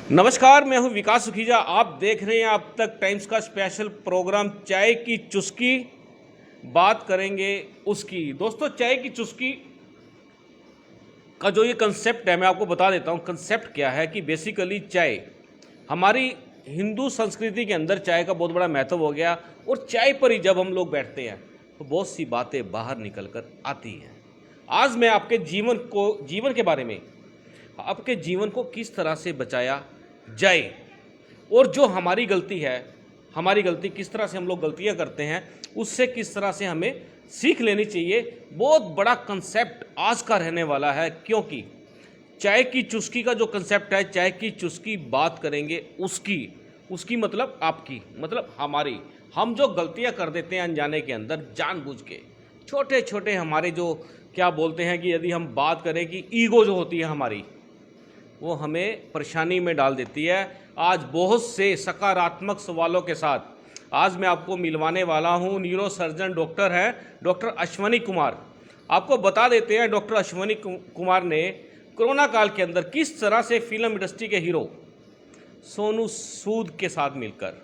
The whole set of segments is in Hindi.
नमस्कार, मैं हूं विकास सुखीजा। आप देख रहे हैं अब तक टाइम्स का स्पेशल प्रोग्राम चाय की चुस्की। बात करेंगे उसकी। दोस्तों, चाय की चुस्की का जो ये कंसेप्ट है, मैं आपको बता देता हूं कंसेप्ट क्या है। कि बेसिकली चाय हमारी हिंदू संस्कृति के अंदर चाय का बहुत बड़ा महत्व हो गया। और चाय पर ही जब हम लोग बैठते हैं तो बहुत सी बातें बाहर निकल कर आती हैं। आज मैं आपके जीवन के बारे में, आपके जीवन को किस तरह से बचाया जाए और जो हमारी गलती है, हमारी गलती किस तरह से हम लोग गलतियां करते हैं, उससे किस तरह से हमें सीख लेनी चाहिए। बहुत बड़ा कंसेप्ट आज का रहने वाला है। क्योंकि चाय की चुस्की का जो कंसेप्ट है, चाय की चुस्की बात करेंगे उसकी मतलब आपकी, मतलब हमारी। हम जो गलतियां कर देते हैं अनजाने के अंदर, जानबूझ के छोटे छोटे हमारे जो क्या बोलते हैं, कि यदि हम बात करें कि ईगो जो होती है हमारी, वो हमें परेशानी में डाल देती है। आज बहुत से सकारात्मक सवालों के साथ आज मैं आपको मिलवाने वाला हूं। न्यूरो सर्जन डॉक्टर हैं डॉक्टर अश्वनी कुमार। आपको बता देते हैं, डॉक्टर अश्वनी कुमार ने कोरोना काल के अंदर किस तरह से फिल्म इंडस्ट्री के हीरो सोनू सूद के साथ मिलकर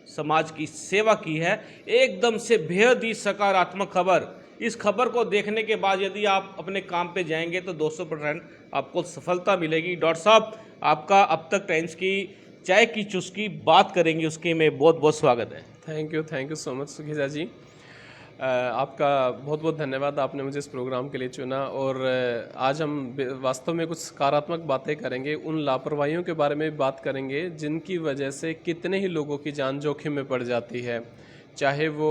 समाज की सेवा की है। एकदम से बेहद ही सकारात्मक खबर। इस खबर को देखने के बाद यदि आप अपने काम पे जाएंगे तो 200% आपको सफलता मिलेगी। डॉक्टर साहब, आपका अब तक टाइम्स की चाय की चुस्की बात करेंगे, उसके में बहुत बहुत स्वागत है। Thank you so much Sukhija ji. आपका बहुत बहुत धन्यवाद, आपने मुझे इस प्रोग्राम के लिए चुना। और आज हम वास्तव में कुछ सकारात्मक बातें करेंगे, उन लापरवाहियों के बारे में भी बात करेंगे जिनकी वजह से कितने ही लोगों की जान जोखिम में पड़ जाती है, चाहे वो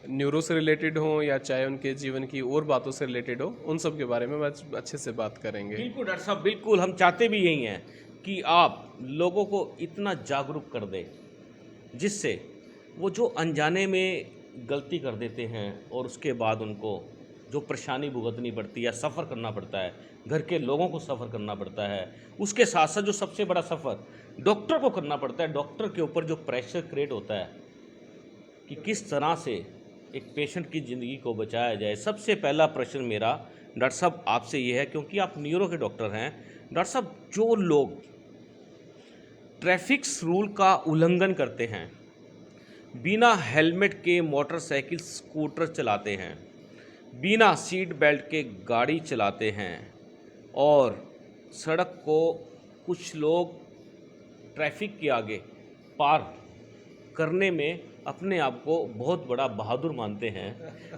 न्यूरो से रिलेटेड हो या चाहे उनके जीवन की और बातों से रिलेटेड हो। उन सब के बारे में आज अच्छे से बात करेंगे। बिल्कुल डॉक्टर साहब, बिल्कुल। हम चाहते भी यही हैं कि आप लोगों को इतना जागरूक कर दें जिससे वो जो अनजाने में गलती कर देते हैं और उसके बाद उनको जो परेशानी भुगतनी पड़ती है, सफ़र करना पड़ता है, घर के लोगों को सफ़र करना पड़ता है, उसके साथ साथ जो सबसे बड़ा सफ़र डॉक्टर को करना पड़ता है। डॉक्टर के ऊपर जो प्रेशर क्रिएट होता है कि किस तरह से एक पेशेंट की ज़िंदगी को बचाया जाए। सबसे पहला प्रश्न मेरा डॉक्टर साहब आपसे ये है, क्योंकि आप न्यूरो के डॉक्टर हैं। डॉक्टर साहब, जो लोग ट्रैफिक रूल का उल्लंघन करते हैं, बिना हेलमेट के मोटरसाइकिल स्कूटर चलाते हैं, बिना सीट बेल्ट के गाड़ी चलाते हैं, और सड़क को कुछ लोग ट्रैफिक के आगे पार करने में अपने आप को बहुत बड़ा बहादुर मानते हैं,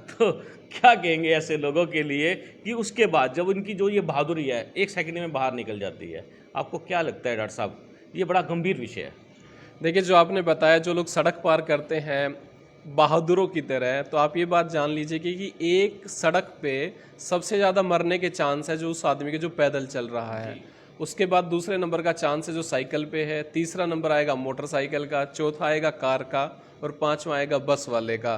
तो क्या कहेंगे ऐसे लोगों के लिए कि उसके बाद जब उनकी जो ये बहादुरी है 1 सेकंड में बाहर निकल जाती है? आपको क्या लगता है डॉक्टर साहब, ये बड़ा गंभीर विषय है। देखिए, जो आपने बताया, जो लोग सड़क पार करते हैं बहादुरों की तरह, तो आप ये बात जान लीजिए कि एक सड़क पे सबसे ज़्यादा मरने के चांस है जो उस आदमी के जो पैदल चल रहा है। उसके बाद दूसरे नंबर का चांस है जो साइकिल पे है, तीसरा नंबर आएगा मोटरसाइकिल का, चौथा आएगा कार का, और पांचवा आएगा बस वाले का।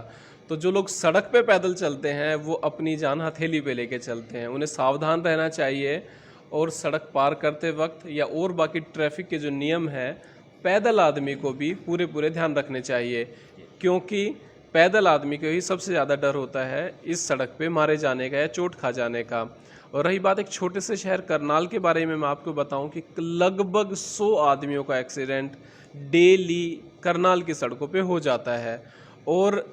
तो जो लोग सड़क पे पैदल चलते हैं वो अपनी जान हथेली पे लेके चलते हैं। उन्हें सावधान रहना चाहिए और सड़क पार करते वक्त या और बाकी ट्रैफिक के जो नियम है, पैदल आदमी को भी पूरे पूरे ध्यान रखने चाहिए, क्योंकि पैदल आदमी को ही सबसे ज़्यादा डर होता है इस सड़क पे मारे जाने का या चोट खा जाने का। और रही बात एक छोटे से शहर करनाल के बारे में, मैं आपको बताऊं कि लगभग 100 आदमियों का एक्सीडेंट डेली करनाल की सड़कों पे हो जाता है, और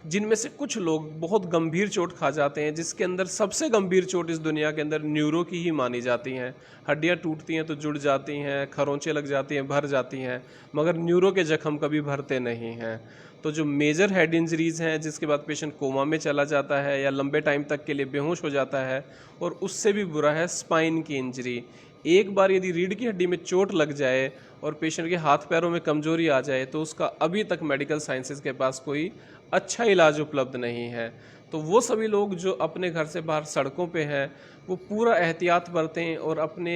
जिनमें से कुछ लोग बहुत गंभीर चोट खा जाते हैं, जिसके अंदर सबसे गंभीर चोट इस दुनिया के अंदर न्यूरो की ही मानी जाती हैं। हड्डियां टूटती हैं तो जुड़ जाती हैं, खरोंचें लग जाती हैं, भर जाती हैं, मगर न्यूरो के जख्म कभी भरते नहीं हैं। तो जो मेजर हेड इंजरीज़ हैं, जिसके बाद पेशेंट कोमा में चला जाता है या लंबे टाइम तक के लिए बेहोश हो जाता है, और उससे भी बुरा है स्पाइन की इंजरी। एक बार यदि रीढ़ की हड्डी में चोट लग जाए और पेशेंट के हाथ पैरों में कमजोरी आ जाए तो उसका अभी तक मेडिकल साइंसेज के पास कोई अच्छा इलाज उपलब्ध नहीं है। तो वो सभी लोग जो अपने घर से बाहर सड़कों पे हैं, वो पूरा एहतियात बरतें और अपने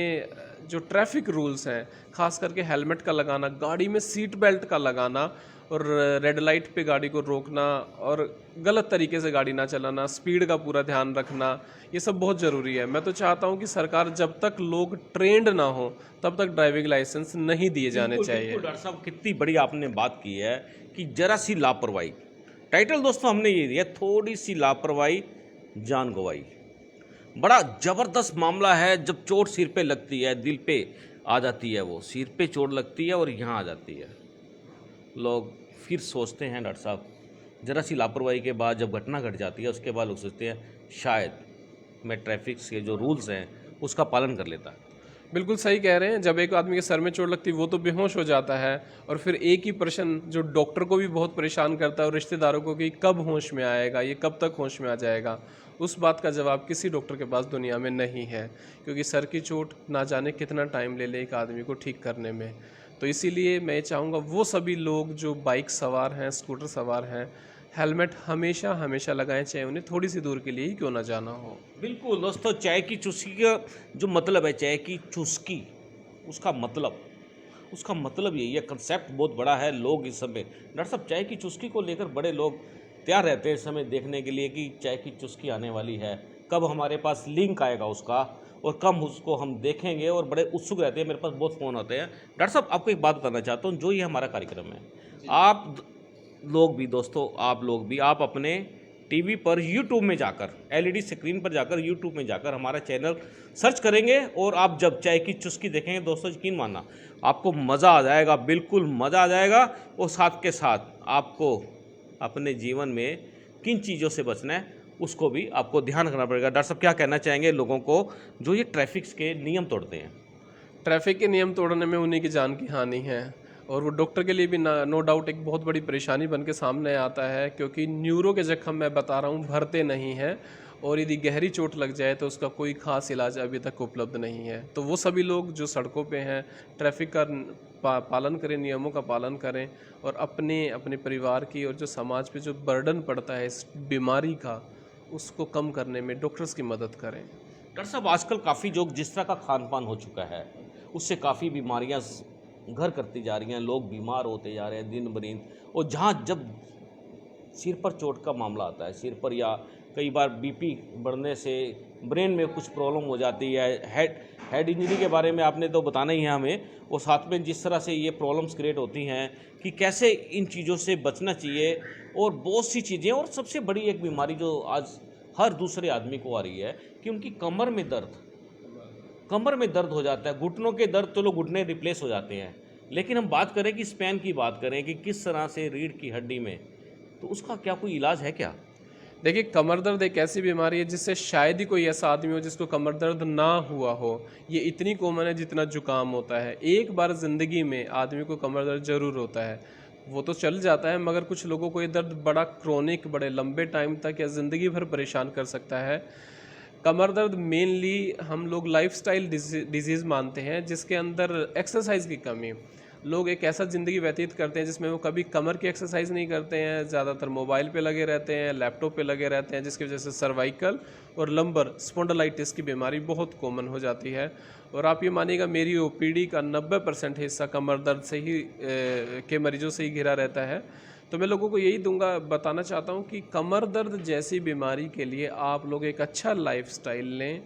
जो ट्रैफिक रूल्स हैं, ख़ास करके हेलमेट का लगाना, गाड़ी में सीट बेल्ट का लगाना, और रेड लाइट पे गाड़ी को रोकना, और गलत तरीके से गाड़ी ना चलाना, स्पीड का पूरा ध्यान रखना, ये सब बहुत ज़रूरी है। मैं तो चाहता हूँ कि सरकार जब तक लोग ट्रेंड ना हो तब तक ड्राइविंग लाइसेंस नहीं दिए जाने चाहिए। बिल्कुल डॉक्टर साहब, कितनी बड़ी आपने बात की है कि जरा सी लापरवाही, टाइटल दोस्तों हमने ये दिया, थोड़ी सी लापरवाही जान गवाई। बड़ा ज़बरदस्त मामला है जब चोट सिर पे लगती है, दिल पे, आ जाती है, वो सिर पे चोट लगती है और यहाँ आ जाती है। लोग फिर सोचते हैं डॉक्टर साहब, ज़रा सी लापरवाही के बाद जब घटना घट जाती है उसके बाद लोग सोचते हैं शायद मैं ट्रैफिक के जो रूल्स हैं उसका पालन कर लेता। बिल्कुल सही कह रहे हैं। जब एक आदमी के सर में चोट लगती है वो तो बेहोश हो जाता है, और फिर एक ही प्रश्न जो डॉक्टर को भी बहुत परेशान करता है और रिश्तेदारों को कि कब होश में आएगा, ये कब तक होश में आ जाएगा, उस बात का जवाब किसी डॉक्टर के पास दुनिया में नहीं है, क्योंकि सर की चोट ना जाने कितना टाइम ले एक आदमी को ठीक करने में। तो इसीलिए मैं चाहूँगा वो सभी लोग जो बाइक सवार हैं, स्कूटर सवार हैं, हेलमेट हमेशा हमेशा लगाएं, चाहे उन्हें थोड़ी सी दूर के लिए ही क्यों ना जाना हो। बिल्कुल दोस्तों, चाय की चुस्की का जो मतलब है, चाय की चुस्की, उसका मतलब यही है। कंसेप्ट बहुत बड़ा है। लोग इस समय डॉक्टर साहब चाय की चुस्की को लेकर बड़े लोग तैयार रहते हैं इस समय देखने के लिए कि चाय की चुस्की आने वाली है, कब हमारे पास लिंक आएगा उसका और कब उसको हम देखेंगे, और बड़े उत्सुक रहते हैं। मेरे पास बहुत फ़ोन आते हैं। डॉक्टर साहब आपको एक बात बताना चाहता हूँ, जो ये हमारा कार्यक्रम है, आप लोग भी दोस्तों, आप लोग भी, आप अपने टीवी पर यूट्यूब में जाकर, एलईडी स्क्रीन पर जाकर, यूट्यूब में जाकर हमारा चैनल सर्च करेंगे और आप जब चाय की चुस्की देखेंगे दोस्तों, यकीन मानना आपको मज़ा आ जाएगा, बिल्कुल मज़ा आ जाएगा। और साथ के साथ आपको अपने जीवन में किन चीज़ों से बचना है उसको भी आपको ध्यान रखना पड़ेगा। डॉक्टर साहब क्या कहना चाहेंगे लोगों को जो ये ट्रैफिक के नियम तोड़ते हैं? ट्रैफिक के नियम तोड़ने में उन्हीं की जान की हानि है, और वो डॉक्टर के लिए भी नो डाउट एक बहुत बड़ी परेशानी बन के सामने आता है, क्योंकि न्यूरो के जख्म मैं बता रहा हूँ भरते नहीं हैं, और यदि गहरी चोट लग जाए तो उसका कोई खास इलाज अभी तक उपलब्ध नहीं है। तो वो सभी लोग जो सड़कों पे हैं, ट्रैफिक का पालन करें, नियमों का पालन करें, और अपने अपने परिवार की और जो समाज पे जो बर्डन पड़ता है इस बीमारी का, उसको कम करने में डॉक्टर्स की मदद करें। डॉक्टर साहब आजकल काफ़ी जो जिस तरह का खान पान हो चुका है उससे काफ़ी बीमारियां घर करती जा रही हैं, लोग बीमार होते जा रहे हैं दिन ब दिन। और जहाँ जब सिर पर चोट का मामला आता है, सिर पर, या कई बार बीपी बढ़ने से ब्रेन में कुछ प्रॉब्लम हो जाती है, हेड इंजरी के बारे में आपने तो बताना ही है हमें, और साथ में जिस तरह से ये प्रॉब्लम्स क्रिएट होती हैं कि कैसे इन चीज़ों से बचना चाहिए, और बहुत सी चीज़ें। और सबसे बड़ी एक बीमारी जो आज हर दूसरे आदमी को आ रही है कि उनकी कमर में दर्द हो जाता है। घुटनों के दर्द तो लोग घुटने रिप्लेस हो जाते हैं, लेकिन हम बात करें कि स्पैन की बात करें कि किस तरह से रीढ़ की हड्डी में, तो उसका क्या कोई इलाज है क्या? देखिए, कमर दर्द एक ऐसी बीमारी है जिससे शायद ही कोई ऐसा आदमी हो जिसको कमर दर्द ना हुआ हो। ये इतनी कॉमन है जितना जुकाम होता है। एक बार ज़िंदगी में आदमी को कमर दर्द ज़रूर होता है, वो तो चल जाता है, मगर कुछ लोगों को ये दर्द बड़ा क्रोनिक, बड़े लंबे टाइम तक या ज़िंदगी भर परेशान कर सकता है। कमर दर्द मेनली हम लोग लाइफस्टाइल डिजीज़ मानते हैं, जिसके अंदर एक्सरसाइज की कमी। लोग एक ऐसा ज़िंदगी व्यतीत करते हैं जिसमें वो कभी कमर की एक्सरसाइज नहीं करते हैं, ज़्यादातर मोबाइल पे लगे रहते हैं, लैपटॉप पे लगे रहते हैं, जिसकी वजह से सर्वाइकल और लंबर स्पॉन्डिलाइटिस की बीमारी बहुत कॉमन हो जाती है। और आप ये मानिएगा, मेरी ओपीडी का 90% हिस्सा कमर दर्द से ही के मरीजों से ही घिरा रहता है। तो मैं लोगों को यही बताना चाहता हूँ कि कमर दर्द जैसी बीमारी के लिए आप लोग एक अच्छा लाइफस्टाइल लें,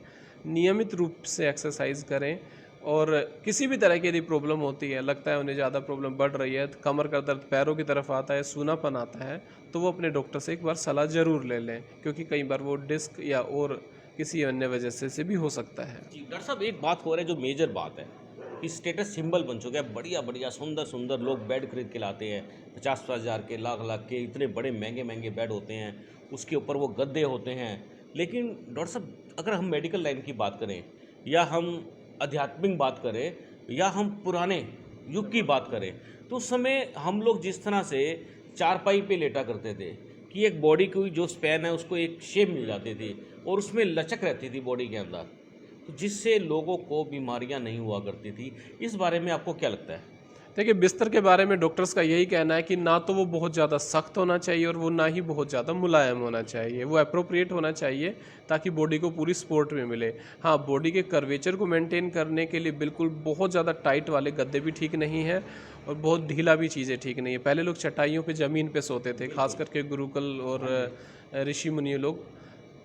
नियमित रूप से एक्सरसाइज करें, और किसी भी तरह की यदि प्रॉब्लम होती है, लगता है उन्हें ज़्यादा प्रॉब्लम बढ़ रही है, कमर का दर्द पैरों की तरफ आता है, सूनापन आता है, तो वो अपने डॉक्टर से एक बार सलाह ज़रूर ले लें, क्योंकि कई बार वो डिस्क या और किसी अन्य वजह से भी हो सकता है। जी डॉक्टर साहब, एक बात हो रहा है जो मेजर बात है कि स्टेटस सिंबल बन चुका है। बढ़िया बढ़िया सुंदर सुंदर लोग बेड खरीद के लाते हैं, 50-50 हज़ार के, लाख के, इतने बड़े महंगे महंगे बेड होते हैं, उसके ऊपर वो गद्दे होते हैं। लेकिन डॉक्टर साहब, अगर हम मेडिकल लाइन की बात करें, या हम आध्यात्मिक बात करें, या हम पुराने युग की बात करें, तो उस समय हम लोग जिस तरह से चारपाई पे लेटा करते थे कि एक बॉडी की जो स्पैन है उसको एक शेप मिल जाती थी और उसमें लचक रहती थी बॉडी के अंदर, तो जिससे लोगों को बीमारियां नहीं हुआ करती थी। इस बारे में आपको क्या लगता है? देखिए, बिस्तर के बारे में डॉक्टर्स का यही कहना है कि ना तो वो बहुत ज़्यादा सख्त होना चाहिए और वो ना ही बहुत ज़्यादा मुलायम होना चाहिए। वो अप्रोप्रिएट होना चाहिए ताकि बॉडी को पूरी सपोर्ट में मिले। हाँ, बॉडी के कर्वेचर को मेंटेन करने के लिए बिल्कुल बहुत ज़्यादा टाइट वाले गद्दे भी ठीक नहीं है और बहुत ढीला भी चीज़ें ठीक नहीं है। पहले लोग चटाइयों पे ज़मीन पे सोते थे, खास करके गुरुकुल और ऋषि मुनि लोग,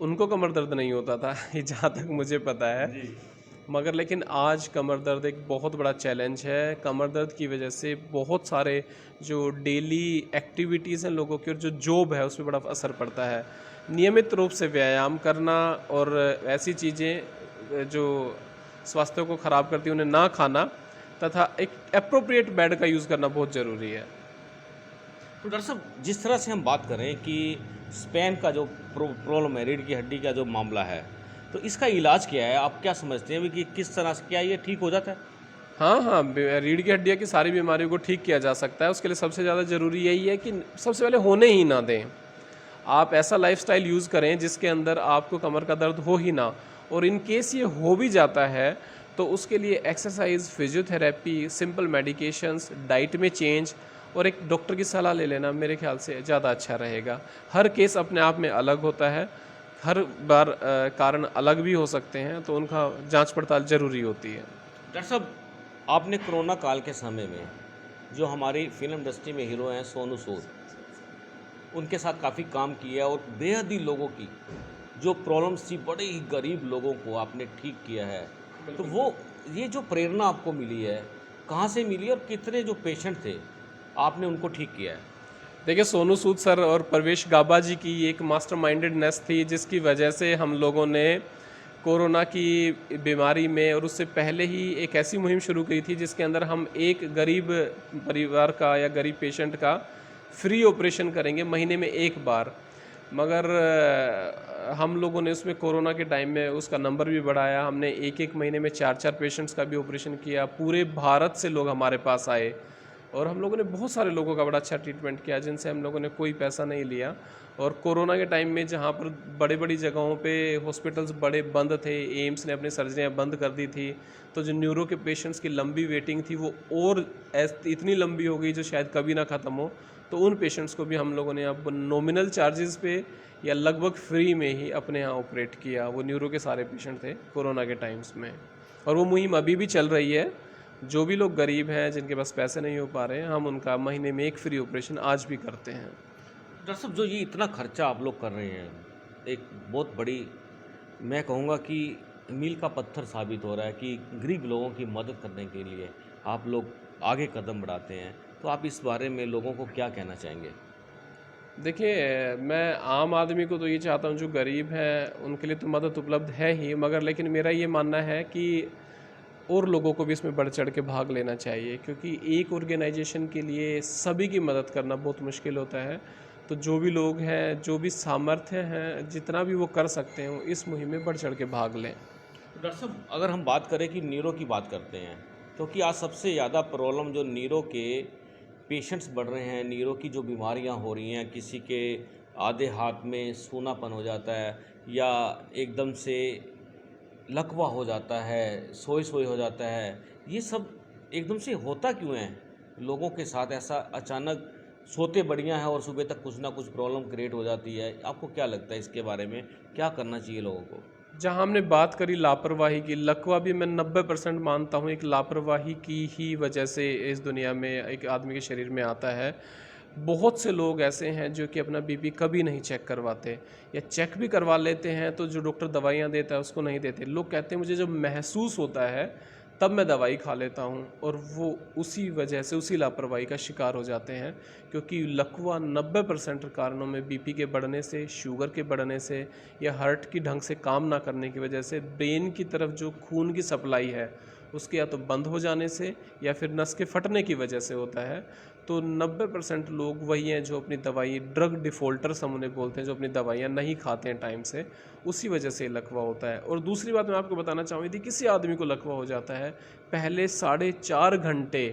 उनको कमर दर्द नहीं होता था जहाँ तक मुझे पता है। मगर लेकिन आज कमर दर्द एक बहुत बड़ा चैलेंज है। कमर दर्द की वजह से बहुत सारे जो डेली एक्टिविटीज़ हैं लोगों की और जो जॉब है उस पर बड़ा असर पड़ता है। नियमित रूप से व्यायाम करना और ऐसी चीज़ें जो स्वास्थ्य को ख़राब करती हैं उन्हें ना खाना, तथा एक एप्रोप्रिएट बेड का यूज़ करना बहुत ज़रूरी है। तो डॉक्टर साहब, जिस तरह से हम बात करें कि स्पेन का जो प्रॉब्लम है, रीढ़ की हड्डी का जो मामला है, तो इसका इलाज क्या है? आप क्या समझते हैं कि किस तरह से क्या ये ठीक हो जाता है? हाँ हाँ, रीढ़ की हड्डियों की सारी बीमारियों को ठीक किया जा सकता है। उसके लिए सबसे ज़्यादा ज़रूरी यही है कि सबसे पहले होने ही ना दें। आप ऐसा लाइफस्टाइल यूज़ करें जिसके अंदर आपको कमर का दर्द हो ही ना, और इन केस ये हो भी जाता है तो उसके लिए exercise, physiotherapy, simple medications, diet में चेंज और एक डॉक्टर की सलाह ले लेना मेरे ख्याल से ज़्यादा अच्छा रहेगा। हर केस अपने आप में अलग होता है, हर बार कारण अलग भी हो सकते हैं, तो उनका जांच पड़ताल ज़रूरी होती है। डॉक्टर साहब, आपने कोरोना काल के समय में जो हमारी फिल्म इंडस्ट्री में हीरो हैं सोनू सूद, उनके साथ काफ़ी काम किया और बेहद ही लोगों की जो प्रॉब्लम्स थी, बड़े ही गरीब लोगों को आपने ठीक किया है। तो वो ये जो प्रेरणा आपको मिली है, कहाँ से मिली और कितने जो पेशेंट थे आपने उनको ठीक किया है? देखिए, सोनू सूद सर और परवेश गाबा जी की एक मास्टर माइंडेडनेस थी जिसकी वजह से हम लोगों ने कोरोना की बीमारी में और उससे पहले ही एक ऐसी मुहिम शुरू की थी जिसके अंदर हम एक गरीब परिवार का या गरीब पेशेंट का फ्री ऑपरेशन करेंगे महीने में एक बार। मगर हम लोगों ने उसमें कोरोना के टाइम में उसका नंबर भी बढ़ाया। हमने एक एक महीने में 4-4 पेशेंट्स का भी ऑपरेशन किया। पूरे भारत से लोग हमारे पास आए और हम लोगों ने बहुत सारे लोगों का बड़ा अच्छा ट्रीटमेंट किया जिनसे हम लोगों ने कोई पैसा नहीं लिया। और कोरोना के टाइम में जहाँ पर बड़ी बड़ी जगहों पे हॉस्पिटल्स बड़े बंद थे, एम्स ने अपनी सर्जरियाँ बंद कर दी थी, तो जो न्यूरो के पेशेंट्स की लंबी वेटिंग थी वो और इतनी लंबी हो गई जो शायद कभी ना ख़त्म हो। तो उन पेशेंट्स को भी हम लोगों ने अब नॉमिनल चार्जेस पे या लगभग फ्री में ही अपने यहाँ ऑपरेट किया। वो न्यूरो के सारे पेशेंट थे कोरोना के टाइम्स में, और वो मुहिम अभी भी चल रही है। जो भी लोग गरीब हैं, जिनके पास पैसे नहीं हो पा रहे हैं, हम उनका महीने में एक फ्री ऑपरेशन आज भी करते हैं। डॉक्टर साहब, जो ये इतना खर्चा आप लोग कर रहे हैं, एक बहुत बड़ी, मैं कहूँगा कि मील का पत्थर साबित हो रहा है कि गरीब लोगों की मदद करने के लिए आप लोग आगे कदम बढ़ाते हैं। तो आप इस बारे में लोगों को क्या कहना चाहेंगे? देखिए, मैं आम आदमी को तो ये चाहता हूँ जो गरीब हैं उनके लिए तो मदद उपलब्ध है ही, मगर लेकिन मेरा ये मानना है कि और लोगों को भी इसमें बढ़ चढ़ के भाग लेना चाहिए, क्योंकि एक ऑर्गेनाइजेशन के लिए सभी की मदद करना बहुत मुश्किल होता है। तो जो भी लोग हैं, जो भी सामर्थ्य हैं, जितना भी वो कर सकते हैं, वो इस मुहिम में बढ़ चढ़ के भाग लें। डॉक्टर साहब, अगर हम बात करें कि नीरो की बात करते हैं, तो कि आज सबसे ज़्यादा प्रॉब्लम जो नीरो के पेशेंट्स बढ़ रहे हैं, नीरो की जो बीमारियां हो रही हैं, किसी के आधे हाथ में सूनापन हो जाता है या एकदम से लकवा हो जाता है, सोई सोई हो जाता है, ये सब एकदम से होता क्यों है लोगों के साथ? ऐसा अचानक सोते बढ़िया है और सुबह तक कुछ ना कुछ प्रॉब्लम क्रिएट हो जाती है। आपको क्या लगता है इसके बारे में, क्या करना चाहिए लोगों को? जहाँ हमने बात करी लापरवाही की, लकवा भी मैं 90% मानता हूँ एक लापरवाही की ही वजह से इस दुनिया में एक आदमी के शरीर में आता है। बहुत से लोग ऐसे हैं जो कि अपना बीपी कभी नहीं चेक करवाते, या चेक भी करवा लेते हैं तो जो डॉक्टर दवाइयाँ देता है उसको नहीं देते। लोग कहते हैं मुझे जब महसूस होता है तब मैं दवाई खा लेता हूँ, और वो उसी वजह से उसी लापरवाही का शिकार हो जाते हैं। क्योंकि लकवा 90% कारणों में बीपी के बढ़ने से, शुगर के बढ़ने से, या हार्ट की ढंग से काम ना करने की वजह से, ब्रेन की तरफ जो खून की सप्लाई है उसके या तो बंद हो जाने से या फिर नस के फटने की वजह से होता है। तो 90% लोग वही हैं जो अपनी दवाई, ड्रग डिफ़ॉल्टर्स हम उन्हें बोलते हैं, जो अपनी दवाइयाँ नहीं खाते हैं टाइम से, उसी वजह से लकवा होता है। और दूसरी बात मैं आपको बताना चाहूँ, यदि किसी आदमी को लकवा हो जाता है, पहले 4.5 घंटे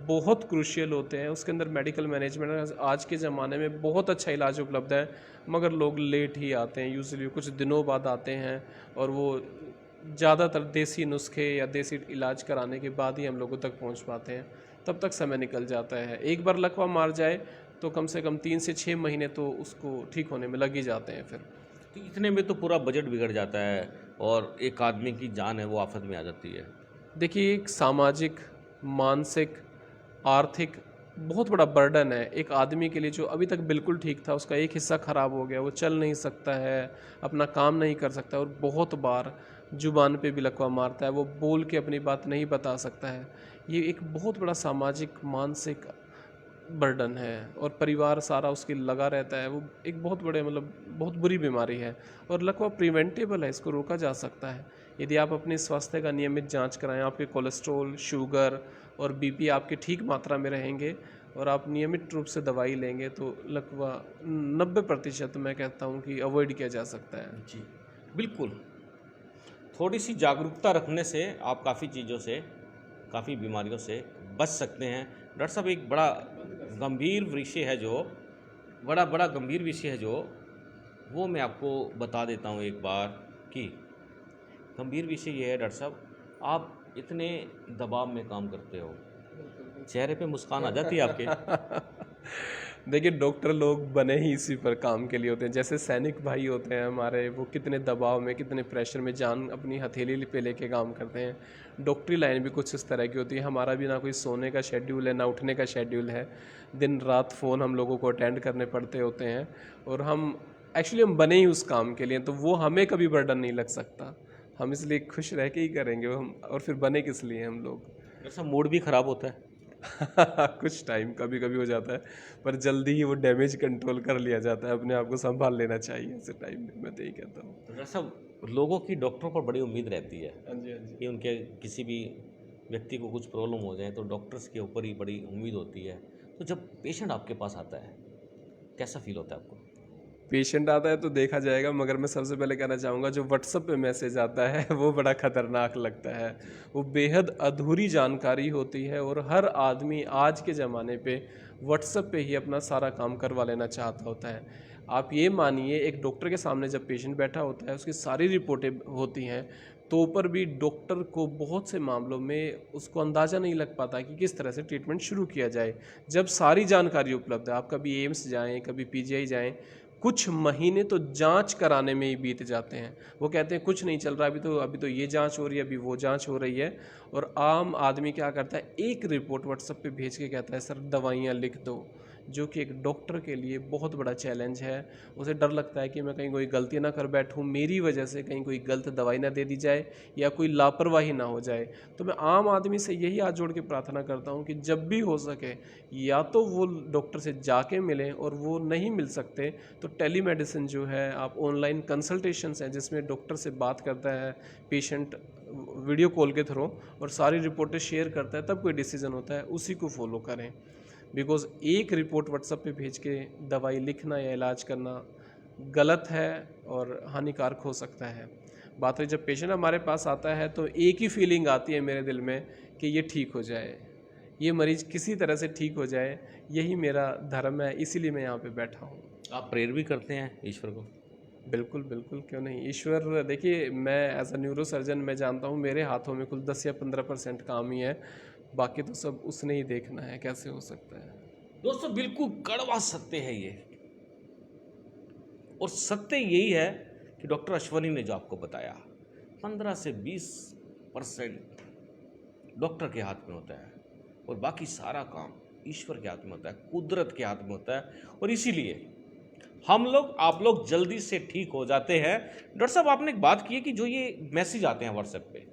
बहुत क्रूशियल होते हैं। उसके अंदर मेडिकल मैनेजमेंट, आज के ज़माने में बहुत अच्छा इलाज उपलब्ध है, मगर लोग लेट ही आते हैं, यूजुअली कुछ दिनों बाद आते हैं, और वो ज़्यादातर देसी नुस्खे या देसी इलाज कराने के बाद ही हम लोगों तक पहुंच पाते हैं। तब तक समय निकल जाता है। एक बार लकवा मार जाए तो कम से कम 3 से 6 महीने तो उसको ठीक होने में लग ही जाते हैं फिर। तो इतने में तो पूरा बजट बिगड़ जाता है और एक आदमी की जान है वो आफत में आ जाती है। देखिए, एक सामाजिक, मानसिक, आर्थिक बहुत बड़ा बर्डन है एक आदमी के लिए। जो अभी तक बिल्कुल ठीक था, उसका एक हिस्सा ख़राब हो गया, वो चल नहीं सकता है, अपना काम नहीं कर सकता, और बहुत बार जुबान पे भी लकवा मारता है, वो बोल के अपनी बात नहीं बता सकता है। ये एक बहुत बड़ा सामाजिक, मानसिक बर्डन है, और परिवार सारा उसकी लगा रहता है। वो एक बहुत बड़े, मतलब बहुत बुरी बीमारी है, और लकवा प्रिवेंटेबल है, इसको रोका जा सकता है। यदि आप अपने स्वास्थ्य का नियमित जांच कराएं, आपके कोलेस्ट्रॉल, शुगर और बीपी आपके ठीक मात्रा में रहेंगे और आप नियमित रूप से दवाई लेंगे तो लगभग 90% मैं कहता हूं कि अवॉइड किया जा सकता है। जी बिल्कुल, थोड़ी सी जागरूकता रखने से आप काफ़ी चीज़ों से, काफ़ी बीमारियों से बच सकते हैं। डॉक्टर साहब, एक बड़ा गंभीर विषय है जो बड़ा गंभीर विषय है जो वो मैं आपको बता देता हूँ एक बार कि गंभीर विषय ये है डॉक्टर साहब, आप इतने दबाव में काम करते हो, चेहरे पे मुस्कान आ जाती है आपके। देखिए, डॉक्टर लोग बने ही इसी पर काम के लिए होते हैं। जैसे सैनिक भाई होते हैं हमारे, वो कितने दबाव में, कितने प्रेशर में जान अपनी हथेली पे लेके काम करते हैं। डॉक्टरी लाइन भी कुछ इस तरह की होती है। हमारा भी ना कोई सोने का शेड्यूल है, ना उठने का शेड्यूल है। दिन रात फ़ोन हम लोगों को अटेंड करने पड़ते होते हैं और हम एक्चुअली बने ही उस काम के लिए, तो वो हमें कभी बर्डन नहीं लग सकता। हम इसलिए खुश रह के ही करेंगे हम, और फिर बने किस लिए हम लोग। डॉक्टर साहब, मूड भी ख़राब होता है। कुछ टाइम कभी कभी हो जाता है, पर जल्दी ही वो डैमेज कंट्रोल कर लिया जाता है। अपने आप को संभाल लेना चाहिए ऐसे टाइम में, मैं तो यही कहता हूँ। डॉक्टर साहब, लोगों की डॉक्टरों पर बड़ी उम्मीद रहती है हाँ जी, हाँ जी। कि उनके किसी भी व्यक्ति को कुछ प्रॉब्लम हो जाए तो डॉक्टर्स के ऊपर ही बड़ी उम्मीद होती है। तो जब पेशेंट आपके पास आता है, कैसा फील होता है आपको? पेशेंट आता है तो देखा जाएगा, मगर मैं सबसे पहले कहना चाहूँगा जो व्हाट्सएप पे मैसेज आता है वो बड़ा ख़तरनाक लगता है। वो बेहद अधूरी जानकारी होती है और हर आदमी आज के ज़माने पे व्हाट्सएप पे ही अपना सारा काम करवा लेना चाहता होता है। आप ये मानिए, एक डॉक्टर के सामने जब पेशेंट बैठा होता है, उसकी सारी रिपोर्टें होती हैं, तो पर भी डॉक्टर को बहुत से मामलों में उसको अंदाज़ा नहीं लग पाता कि किस तरह से ट्रीटमेंट शुरू किया जाए। जब सारी जानकारी उपलब्ध है, आप कभी एम्स जाएँ, कभी पीजीआई जाएँ, कुछ महीने तो जांच कराने में ही बीत जाते हैं। वो कहते हैं कुछ नहीं चल रहा, अभी तो ये जांच हो रही है, अभी वो जांच हो रही है। और आम आदमी क्या करता है, एक रिपोर्ट व्हाट्सएप पे भेज के कहता है सर दवाइयाँ लिख दो, जो कि एक डॉक्टर के लिए बहुत बड़ा चैलेंज है। उसे डर लगता है कि मैं कहीं कोई गलती ना कर बैठूं, मेरी वजह से कहीं कोई गलत दवाई ना दे दी जाए या कोई लापरवाही ना हो जाए। तो मैं आम आदमी से यही हाथ जोड़ के प्रार्थना करता हूं कि जब भी हो सके, या तो वो डॉक्टर से जाके मिलें, और वो नहीं मिल सकते तो टेलीमेडिसिन जो है, आप ऑनलाइन कंसल्टेशंस हैं जिसमें डॉक्टर से बात करता है पेशेंट वीडियो कॉल के थ्रू और सारी रिपोर्टें शेयर करता है, तब कोई डिसीजन होता है, उसी को फॉलो करें। बिकॉज़ एक रिपोर्ट व्हाट्सएप पे भेज के दवाई लिखना या इलाज करना गलत है और हानिकारक हो सकता है। बात है, जब पेशेंट हमारे पास आता है तो एक ही फीलिंग आती है मेरे दिल में कि ये ठीक हो जाए, ये मरीज़ किसी तरह से ठीक हो जाए, यही मेरा धर्म है, इसीलिए मैं यहाँ पे बैठा हूँ। आप प्रेयर भी करते हैं ईश्वर को? बिल्कुल, बिल्कुल, क्यों नहीं। ईश्वर, देखिए, मैं एज अ न्यूरो सर्जन मैं जानता हूँ मेरे हाथों में कुल 10 या 15% काम ही है, बाकी तो सब उसने ही देखना है कैसे हो सकता है। दोस्तों, बिल्कुल कड़वा सत्य है ये, और सत्य यही है कि डॉक्टर अश्वनी ने जो आपको बताया, 15 से 20% डॉक्टर के हाथ में होता है और बाकी सारा काम ईश्वर के हाथ में होता है, कुदरत के हाथ में होता है। और इसीलिए हम लोग, आप लोग जल्दी से ठीक हो जाते हैं। डॉक्टर साहब, आपने एक बात की है कि जो ये मैसेज आते हैं व्हाट्सएप पे,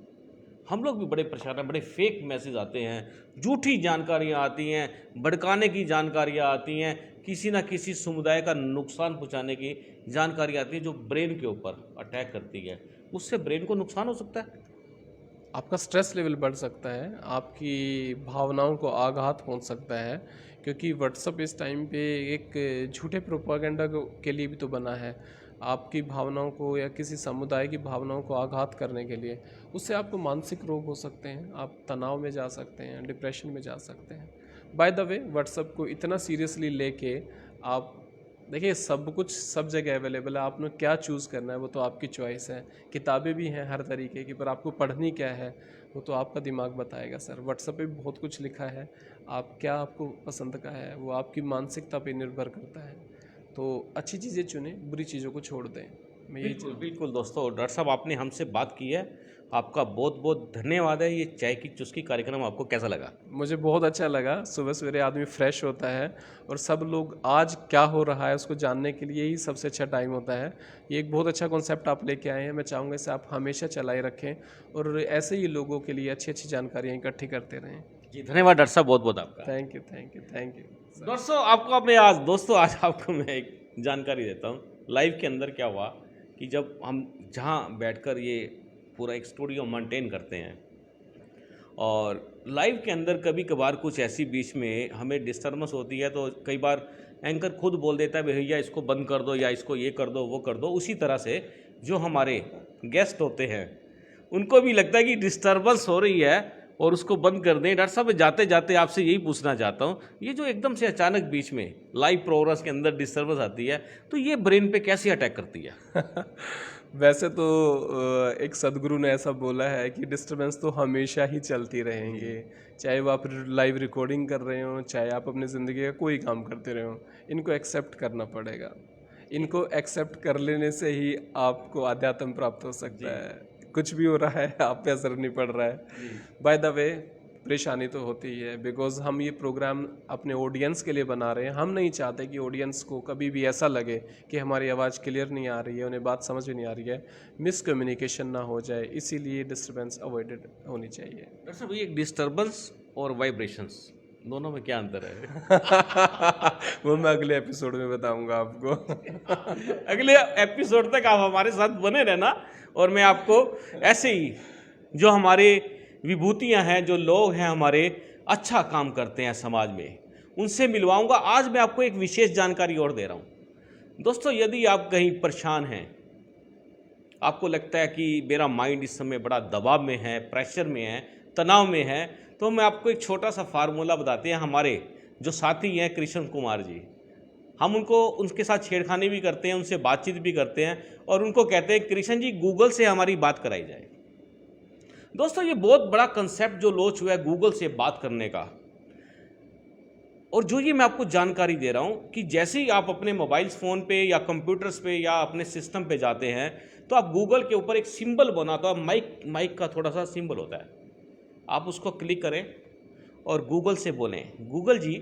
हम लोग भी बड़े परेशान हैं, बड़े फेक मैसेज आते हैं, झूठी जानकारियां आती हैं, भड़काने की जानकारियां आती हैं, किसी ना किसी समुदाय का नुकसान पहुंचाने की जानकारी आती है जो ब्रेन के ऊपर अटैक करती है। उससे ब्रेन को नुकसान हो सकता है। आपका स्ट्रेस लेवल बढ़ सकता है, आपकी भावनाओं को आघात पहुंच सकता है, क्योंकि व्हाट्सएप इस टाइम पे एक झूठे प्रोपागेंडा के लिए भी तो बना है, आपकी भावनाओं को या किसी समुदाय की भावनाओं को आघात करने के लिए। उससे आपको मानसिक रोग हो सकते हैं, आप तनाव में जा सकते हैं, डिप्रेशन में जा सकते हैं। बाय द वे, व्हाट्सएप को इतना सीरियसली लेके आप देखिए, सब कुछ सब जगह अवेलेबल है, आपने क्या चूज़ करना है वो तो आपकी चॉइस है। किताबें भी हैं हर तरीके की, पर आपको पढ़नी क्या है वो तो आपका दिमाग बताएगा सर। व्हाट्सएप पे बहुत कुछ लिखा है, आप क्या आपको पसंद का है वो आपकी मानसिकता पे निर्भर करता है। तो अच्छी चीज़ें चुनें, बुरी चीज़ों को छोड़ दें। मैं यही बिल्कुल बिल्कुल दोस्तों, डॉक्टर साहब आपने हमसे बात की है, आपका बहुत बहुत धन्यवाद है। ये चाय की चुस्की कार्यक्रम आपको कैसा लगा? मुझे बहुत अच्छा लगा। सुबह सवेरे आदमी फ्रेश होता है और सब लोग आज क्या हो रहा है उसको जानने के लिए ही सबसे अच्छा टाइम होता है। ये एक बहुत अच्छा कॉन्सेप्ट आप लेके आए हैं, मैं चाहूँगा इसे आप हमेशा चलाए रखें और ऐसे ही लोगों के लिए अच्छी अच्छी जानकारियाँ इकट्ठी करते रहें। जी धन्यवाद डॉक्टर साहब, बहुत बहुत आपका। Thank you, thank you, thank you. दोस्तों आज आपको मैं एक जानकारी देता हूँ। लाइव के अंदर क्या हुआ कि जब हम जहाँ बैठकर ये पूरा एक स्टूडियो मेंटेन करते हैं। और लाइव के अंदर कभी कभार कुछ ऐसी बीच में हमें डिस्टर्बेंस होती है तो कई बार एंकर खुद बोल देता है भैया इसको बंद कर दो या इसको ये कर दो वो कर दो। उसी तरह से जो हमारे गेस्ट होते हैं उनको भी लगता है कि डिस्टर्बेंस हो रही है और उसको बंद कर दें। डॉक्टर साहब जाते जाते आपसे यही पूछना चाहता हूँ, ये जो एकदम से अचानक बीच में लाइव प्रोग्राम्स के अंदर डिस्टर्बेंस आती है तो ये ब्रेन पे कैसे अटैक करती है? वैसे तो एक सदगुरु ने ऐसा बोला है कि डिस्टरबेंस तो हमेशा ही चलती रहेंगे, चाहे वो आप लाइव रिकॉर्डिंग कर रहे हो, चाहे आप अपनी ज़िंदगी का कोई काम करते रहे हो। इनको एक्सेप्ट करना पड़ेगा। इनको एक्सेप्ट कर लेने से ही आपको आध्यात्म प्राप्त हो सकता है। कुछ भी हो रहा है आप पे असर नहीं पड़ रहा है। बाय द वे परेशानी तो होती ही है, बिकॉज हम ये प्रोग्राम अपने ऑडियंस के लिए बना रहे हैं। हम नहीं चाहते कि ऑडियंस को कभी भी ऐसा लगे कि हमारी आवाज़ क्लियर नहीं आ रही है, उन्हें बात समझ में नहीं आ रही है, मिसकम्युनिकेशन ना हो जाए, इसीलिए डिस्टर्बेंस अवॉइडेड होनी चाहिए। डॉक्टर साहब ये डिस्टर्बेंस और वाइब्रेशंस दोनों में क्या अंतर है? वो मैं अगले एपिसोड में बताऊंगा आपको। अगले एपिसोड तक आप हमारे साथ बने रहना और मैं आपको ऐसे ही जो हमारे विभूतियां हैं, जो लोग हैं हमारे अच्छा काम करते हैं समाज में, उनसे मिलवाऊंगा। आज मैं आपको एक विशेष जानकारी और दे रहा हूं। दोस्तों यदि आप कहीं परेशान हैं, आपको लगता है कि मेरा माइंड इस समय बड़ा दबाव में है, प्रेशर में है, तनाव में है, तो मैं आपको एक छोटा सा फार्मूला बताते हैं। हमारे जो साथी हैं कृष्ण कुमार जी, हम उनके साथ छेड़खानी भी करते हैं, उनसे बातचीत भी करते हैं और उनको कहते हैं कृष्ण जी गूगल से हमारी बात कराई जाए। दोस्तों ये बहुत बड़ा कंसेप्ट जो लॉन्च हुआ है गूगल से बात करने का, और जो ये मैं आपको जानकारी दे रहा हूं कि जैसे ही आप अपने मोबाइल फ़ोन पे या कंप्यूटर्स पे या अपने सिस्टम पे जाते हैं तो आप गूगल के ऊपर एक सिंबल बना होता है, माइक का थोड़ा सा सिंबल होता है, आप उसको क्लिक करें और गूगल से बोलें, गूगल जी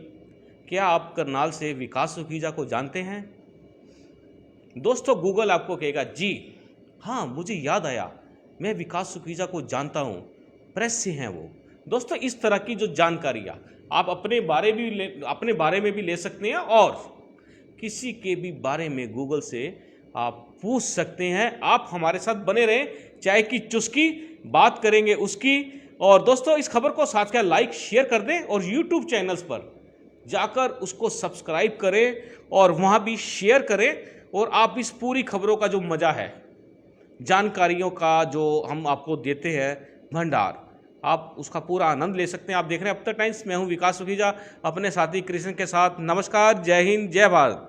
क्या आप करनाल से विकास सुखीजा को जानते हैं? दोस्तों गूगल आपको कहेगा जी हाँ मुझे याद आया, मैं विकास सुखीजा को जानता हूँ, प्रेस से हैं वो। दोस्तों इस तरह की जो जानकारियाँ आप अपने बारे में भी ले सकते हैं और किसी के भी बारे में गूगल से आप पूछ सकते हैं। आप हमारे साथ बने रहें, चाय की चुस्की बात करेंगे उसकी। और दोस्तों इस खबर को साथ क्या लाइक शेयर कर दें और यूट्यूब चैनल्स पर जाकर उसको सब्सक्राइब करें और वहाँ भी शेयर करें। और आप इस पूरी खबरों का जो मज़ा है, जानकारियों का जो हम आपको देते हैं भंडार, आप उसका पूरा आनंद ले सकते हैं। आप देख रहे हैं अब तक टाइम्स, मैं हूं विकास सुखीजा अपने साथी कृष्ण के साथ। नमस्कार, जय हिंद, जय भारत।